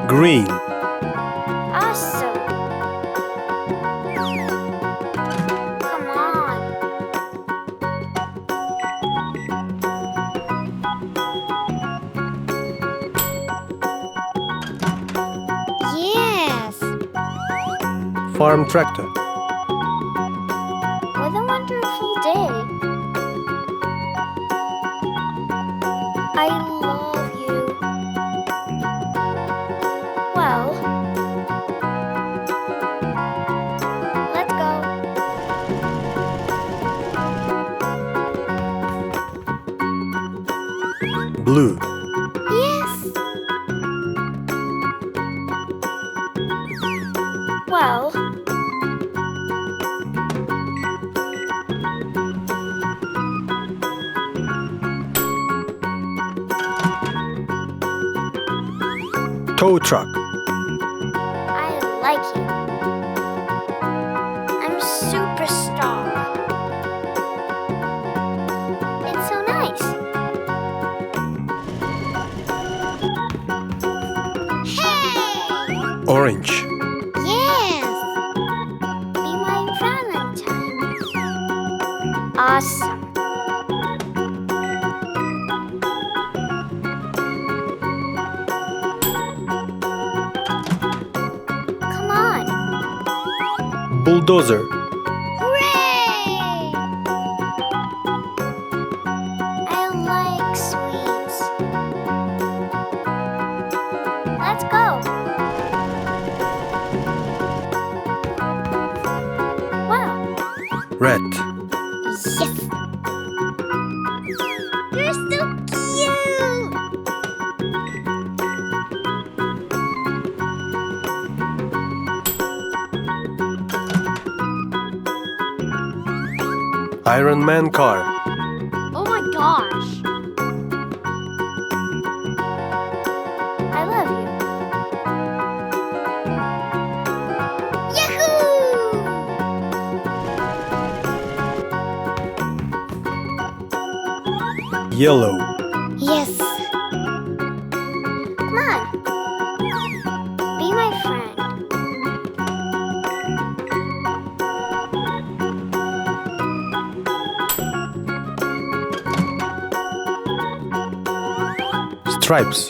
Green. Awesome. Come on. Yes. Farm tractor. What a wonderful day. I love you. Well, let's go. Blue. Yes. Well, Tow truck. I like it. I'm superstar. It's so nice. Hey! Orange. Yes! Be my Valentine. Awesome. Come on. Bulldozer. Hooray! I like sweets. Let's go. Wow. Red. Yes. You're so cute. Iron Man car. Oh my gosh. I love you. Yahoo! Yellow. Yes. Come on. Be my friend. Stripes.